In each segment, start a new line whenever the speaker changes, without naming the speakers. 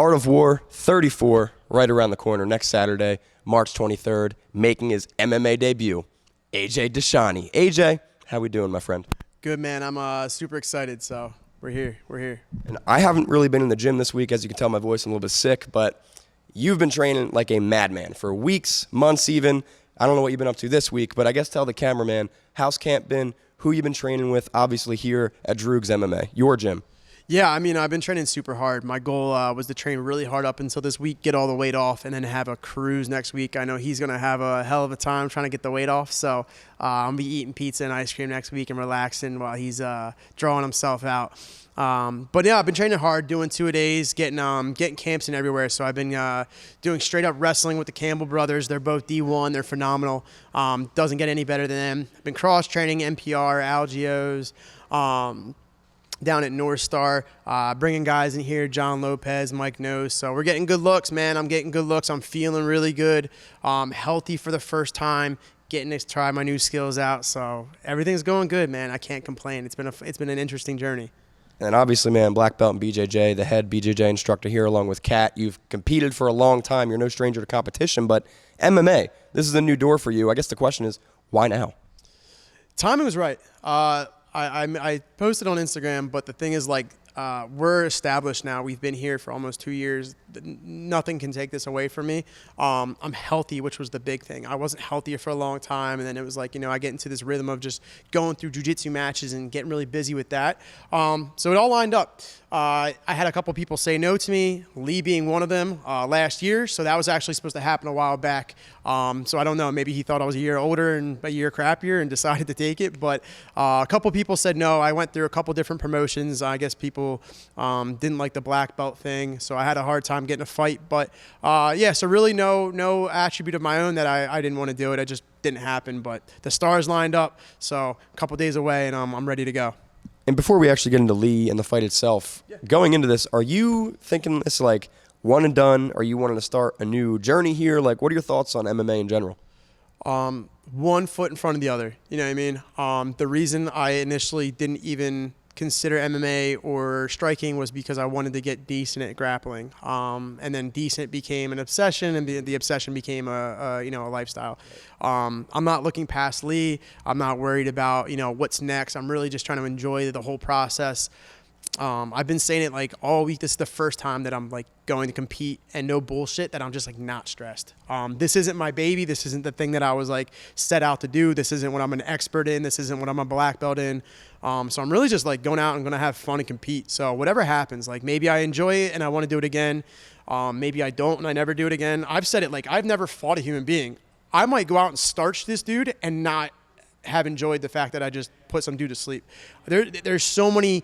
Art of War 34 right around the corner next Saturday, March 23rd, making his MMA debut, AJ Discianni. AJ, how we doing, my friend?
Good, man. I'm super excited, so we're here.
And I haven't really been in the gym this week. As you can tell, my voice is a little bit sick, but you've been training like a madman for weeks, months even. I don't know what you've been up to this week, but I guess tell the cameraman, how's camp been, who you've been training with, obviously here at Droogs MMA, your gym.
Yeah, I mean, I've been training super hard. My goal was to train really hard up until this week, get all the weight off, and then have a cruise next week. I know he's going to have a hell of a time trying to get the weight off, so I'm going to be eating pizza and ice cream next week and relaxing while he's drawing himself out. But yeah, I've been training hard, doing 2-a-days, getting camps in everywhere. So I've been doing straight up wrestling with the Campbell brothers. They're both D1. They're phenomenal. Doesn't get any better than them. I've been cross training NPR, Algios, down at North Star, bringing guys in here, John Lopez, Mike Nose. So we're getting good looks, man. I'm getting good looks. I'm feeling really good. Healthy for the first time. Getting to try my new skills out. So everything's going good, man. I can't complain. It's been an interesting journey.
And obviously, man, black belt in BJJ, the head BJJ instructor here along with Kat. You've competed for a long time. You're no stranger to competition, but MMA, this is a new door for you. I guess the question is, why now?
Timing was right. I posted on Instagram, but the thing is, like, we're established now. We've been here for almost 2 years. Nothing can take this away from me. I'm healthy, which was the big thing. I wasn't healthier for a long time, and then it was like, I get into this rhythm of just going through jiu-jitsu matches and getting really busy with that. So it all lined up. I had a couple people say no to me, Lee being one of them, last year. So that was actually supposed to happen a while back. So I don't know. Maybe he thought I was a year older and a year crappier and decided to take it. But a couple people said no. I went through a couple different promotions. I guess people didn't like the black belt thing. So I had a hard time getting a fight. But yeah, so really no attribute of my own that I didn't want to do it. It just didn't happen. But the stars lined up. So a couple days away, and I'm ready to go.
And before we actually get into Lee and the fight itself, going into this, are you thinking this like one and done? Are you wanting to start a new journey here? Like, what are your thoughts on MMA in general?
One foot in front of the other. You know what I mean? The reason I initially didn't even consider MMA or striking was because I wanted to get decent at grappling. And then decent became an obsession, and the obsession became a lifestyle. I'm not looking past Lee. I'm not worried about, what's next. I'm really just trying to enjoy the whole process. I've been saying it like all week. This is the first time that I'm like going to compete, and no bullshit, that I'm just like not stressed. This isn't my baby. This isn't the thing that I was like set out to do. This isn't what I'm an expert in. This isn't what I'm a black belt in. So I'm really just like going out and going to have fun and compete. So whatever happens, like maybe I enjoy it and I want to do it again. Maybe I don't and I never do it again. I've said it like I've never fought a human being. I might go out and starch this dude and not have enjoyed the fact that I just put some dude to sleep. There's so many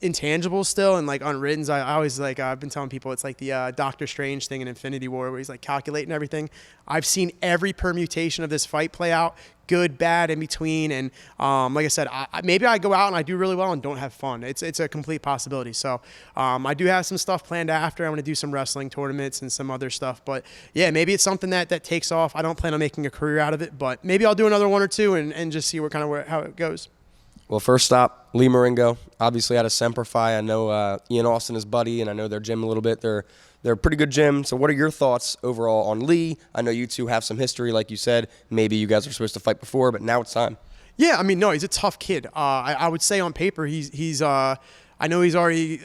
intangibles still and like unwrittens. I always like I've been telling people it's like the Doctor Strange thing in Infinity War where he's like calculating everything. I've seen every permutation of this fight play out, good, bad, in between. And like I said, maybe I go out and I do really well and don't have fun. It's a complete possibility. So I do have some stuff planned after. I'm going to do some wrestling tournaments and some other stuff. But yeah, maybe it's something that takes off. I don't plan on making a career out of it, but maybe I'll do another one or two and just see how it goes.
Well, first stop, Lee Marengo, obviously out of Semper Fi. I know Ian Austin is buddy, and I know their gym a little bit. They're a pretty good gym. So what are your thoughts overall on Lee? I know you two have some history, like you said. Maybe you guys were supposed to fight before, but now it's time.
Yeah, I mean, no, he's a tough kid. I would say on paper he's I know he's already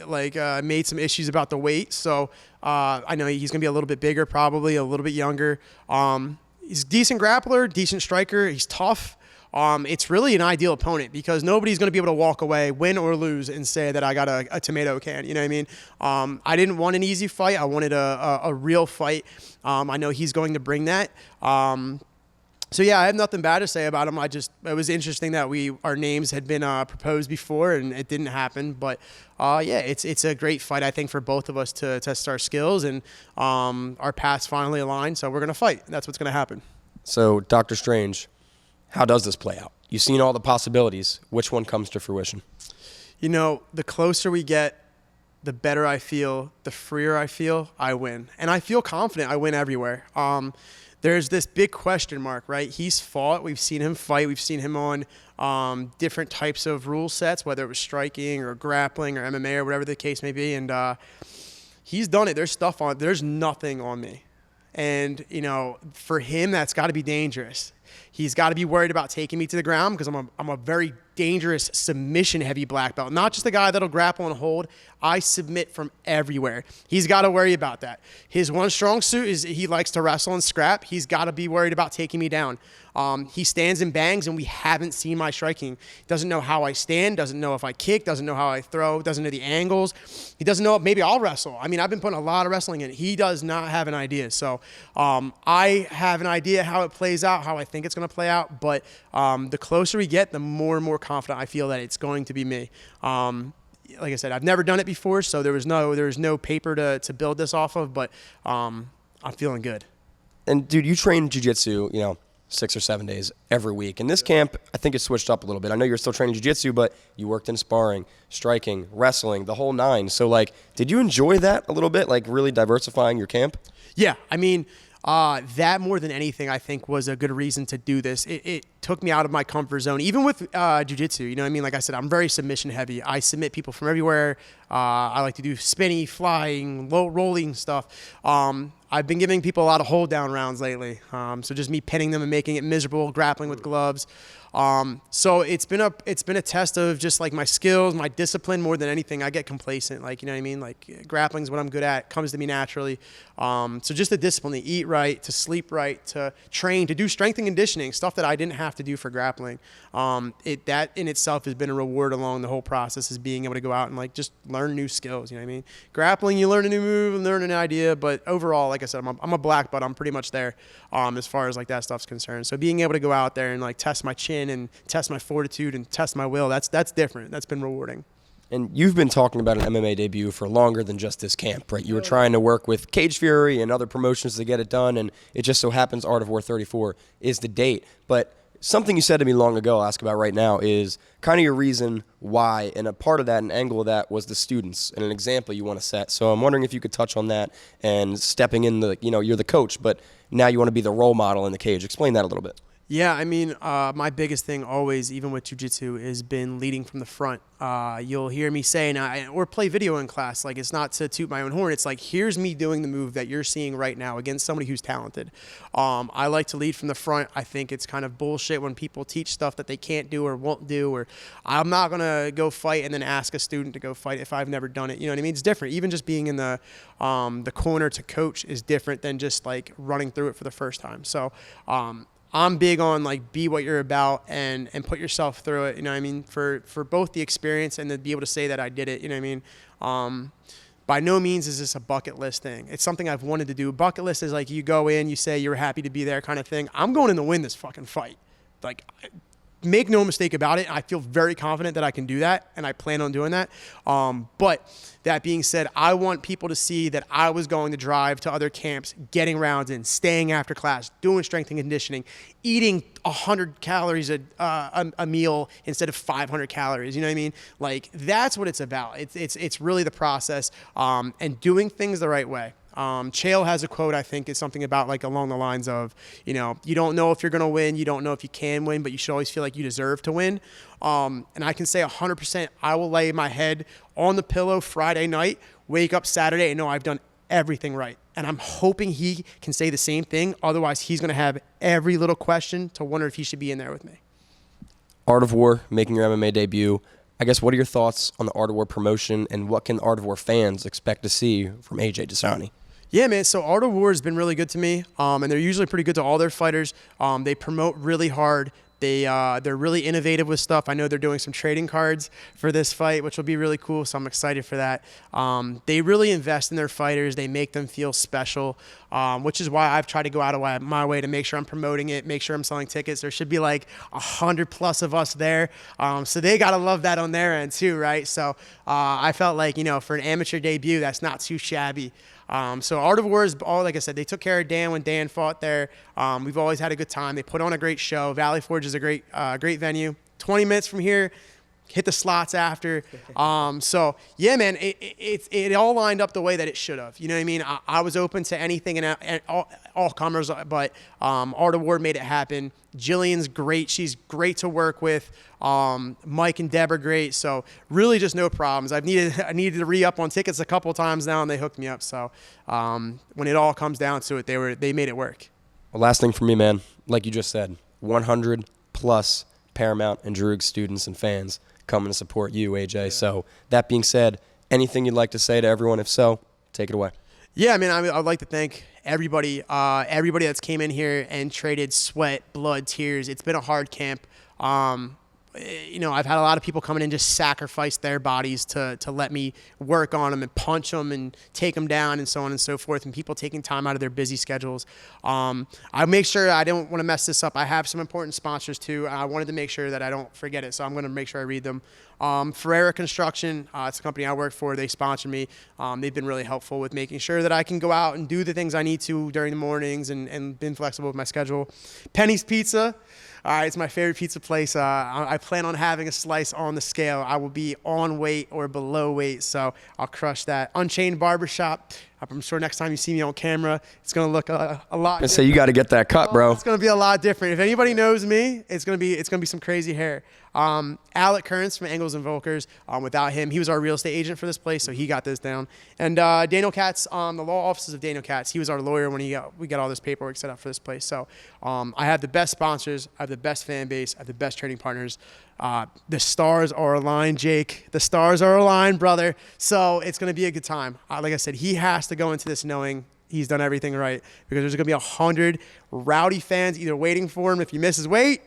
made some issues about the weight. So I know he's going to be a little bit bigger, probably a little bit younger. He's a decent grappler, decent striker. He's tough. It's really an ideal opponent because nobody's going to be able to walk away, win or lose, and say that I got a tomato can. You know what I mean? I didn't want an easy fight. I wanted a real fight. I know he's going to bring that. So yeah, I have nothing bad to say about him. It was interesting that our names had been proposed before and it didn't happen. But yeah, it's a great fight, I think, for both of us to test our skills, and our paths finally aligned. So we're going to fight. That's what's going to happen.
So Dr. Strange, how does this play out? You've seen all the possibilities. Which one comes to fruition?
The closer we get, the better I feel, the freer I feel, I win. And I feel confident I win everywhere. There's this big question mark, right? He's fought. We've seen him fight. We've seen him on different types of rule sets, whether it was striking or grappling or MMA or whatever the case may be. And he's done it. There's stuff on. There's nothing on me. And, you know, for him, that's got to be dangerous. He's got to be worried about taking me to the ground because I'm a very dangerous submission-heavy black belt. Not just the guy that'll grapple and hold. I submit from everywhere. He's got to worry about that. His one strong suit is he likes to wrestle and scrap. He's got to be worried about taking me down. He stands and bangs, and we haven't seen my striking. Doesn't know how I stand, doesn't know if I kick, doesn't know how I throw, doesn't know the angles. He doesn't know if maybe I'll wrestle. I mean, I've been putting a lot of wrestling in. He does not have an idea. So I have an idea how it plays out, how I think it's going to play out. But the closer we get, the more and more confident I feel that it's going to be me. Like I said, I've never done it before, so there was no paper to build this off of, but I'm feeling good.
And dude, you train jiu-jitsu, you know, 6 or 7 days every week. In this camp, I think it's switched up a little bit. I know you're still training jiu-jitsu, but you worked in sparring, striking, wrestling, the whole nine. So, like, did you enjoy that a little bit, like really diversifying your camp?
Yeah, I mean, that more than anything, I think, was a good reason to do this. It took me out of my comfort zone, even with jiu-jitsu. You know what I mean? Like I said, I'm very submission heavy. I submit people from everywhere. I like to do spinny, flying, low rolling stuff. I've been giving people a lot of hold down rounds lately. So just me pinning them and making it miserable, grappling with gloves. So it's been a test of just like my skills, my discipline more than anything. I get complacent, like, you know what I mean? Like grappling is what I'm good at, comes to me naturally. So just the discipline to eat right, to sleep right, to train, to do strength and conditioning, stuff that I didn't have to do for grappling. That in itself has been a reward along the whole process, is being able to go out and like just learn new skills. You know what I mean? Grappling, you learn a new move and learn an idea, but overall, like I said, I'm a black belt. I'm pretty much there as far as like that stuff's concerned. So being able to go out there and like test my chin and test my fortitude and test my will, that's different. That's been rewarding.
And you've been talking about an MMA debut for longer than just this camp, right? You were trying to work with Cage Fury and other promotions to get it done, and it just so happens Art of War 34 is the date. But something you said to me long ago, I'll ask about right now, is kind of your reason why, and a part of that, an angle of that, was the students and an example you want to set. So I'm wondering if you could touch on that and stepping in the, you know, you're the coach, but now you want to be the role model in the cage. Explain that a little bit.
Yeah, I mean, my biggest thing always, even with jiu-jitsu, has been leading from the front. You'll hear me say, or play video in class, like it's not to toot my own horn. It's like, here's me doing the move that you're seeing right now against somebody who's talented. I like to lead from the front. I think it's kind of bullshit when people teach stuff that they can't do or won't do, or I'm not going to go fight and then ask a student to go fight if I've never done it. You know what I mean? It's different. Even just being in the corner to coach is different than just like running through it for the first time. So, I'm big on like be what you're about and put yourself through it. You know what I mean? For both the experience and to be able to say that I did it. You know what I mean? By no means is this a bucket list thing. It's something I've wanted to do. Bucket list is like you go in, you say you're happy to be there kind of thing. I'm going in to win this fucking fight. Like, make no mistake about it. I feel very confident that I can do that, and I plan on doing that. But that being said, I want people to see that I was going to drive to other camps, getting rounds in, staying after class, doing strength and conditioning, eating 100 calories a meal instead of 500 calories. You know what I mean? Like, that's what it's about. It's really the process and doing things the right way. Chael has a quote, I think, is something about like along the lines of, you know, you don't know if you're going to win, you don't know if you can win, but you should always feel like you deserve to win. And I can say 100%, I will lay my head on the pillow Friday night, wake up Saturday and know I've done everything right. And I'm hoping he can say the same thing. Otherwise, he's going to have every little question to wonder if he should be in there with me.
Art of War, making your MMA debut. I guess, what are your thoughts on the Art of War promotion, and what can Art of War fans expect to see from AJ Discianni?
Yeah, man. So Art of War has been really good to me, and they're usually pretty good to all their fighters. They promote really hard. They're really innovative with stuff. I know they're doing some trading cards for this fight, which will be really cool, so I'm excited for that. They really invest in their fighters. They make them feel special, which is why I've tried to go out of my way to make sure I'm promoting it, make sure I'm selling tickets. There should be like 100+ of us there, so they got to love that on their end too, right? So I felt like, you know, for an amateur debut, that's not too shabby. So Art of War is all, like I said, they took care of Dan when Dan fought there. We've always had a good time. They put on a great show. Valley Forge is a great venue. 20 minutes from here, hit the slots after. So yeah, man, it all lined up the way that it should have. You know what I mean? I was open to anything and all comers, but Art Award made it happen. Jillian's great. She's great to work with. Mike and Deb are great. So really just no problems. I needed to re-up on tickets a couple times now, and they hooked me up. So when it all comes down to it, they made it work.
Well, last thing for me, man, like you just said, 100 plus Paramount and Droogs students and fans coming to support you, AJ. Yeah. So that being said, anything you'd like to say to everyone? If so, take it away.
Yeah, I mean, I'd like to thank everybody that's came in here and traded sweat, blood, tears. It's been a hard camp. You know, I've had a lot of people come in and just sacrifice their bodies to let me work on them and punch them and take them down and so on and so forth, and people taking time out of their busy schedules. I make sure I don't want to mess this up. I have some important sponsors too. I wanted to make sure that I don't forget it, so I'm going to make sure I read them. Ferreira Construction, it's a company I work for. They sponsor me. They've been really helpful with making sure that I can go out and do the things I need to during the mornings and been flexible with my schedule. Penny's Pizza. It's my favorite pizza place. I plan on having a slice on the scale. I will be on weight or below weight, so I'll crush that. Unchained Barbershop. I'm sure next time you see me on camera, it's going to look a lot different.
So you got to get that cut, bro.
It's going to be a lot different. If anybody knows me, it's going to be some crazy hair. Alec Kearns from Angles and Volkers. Without him, he was our real estate agent for this place, so he got this down. And Daniel Katz, the law offices of Daniel Katz, he was our lawyer when we got all this paperwork set up for this place. So I have the best sponsors, I have the best fan base, I have the best training partners. The stars are aligned, Jake. The stars are aligned, brother. So it's going to be a good time. Like I said, he has to go into this knowing he's done everything right, because there's going to be 100 rowdy fans either waiting for him if he misses weight,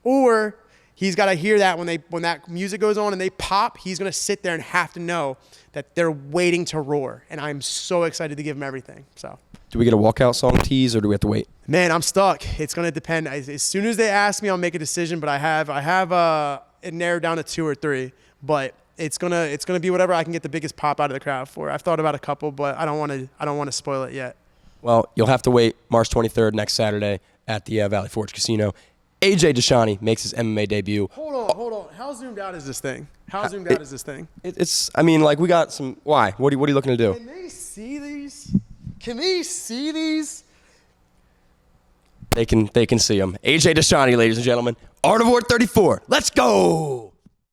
or he's got to hear that when that music goes on and they pop, he's going to sit there and have to know that they're waiting to roar. And I'm so excited to give him everything. So.
Do we get a walkout song tease, or do we have to wait?
Man, I'm stuck. It's going to depend. As soon as they ask me, I'll make a decision. But I have it narrowed down to 2 or 3. But it's gonna be whatever I can get the biggest pop out of the crowd for. I've thought about a couple, but I don't want to spoil it yet.
Well, you'll have to wait. March 23rd, next Saturday, at the Valley Forge Casino. AJ Discianni makes his MMA debut.
Hold on. How zoomed out is this thing?
It's. I mean, like, we got some. Why? What are you looking to do?
Can they see these? Can they see these?
They can see them. AJ Discianni, ladies and gentlemen. Art of War 34. Let's go.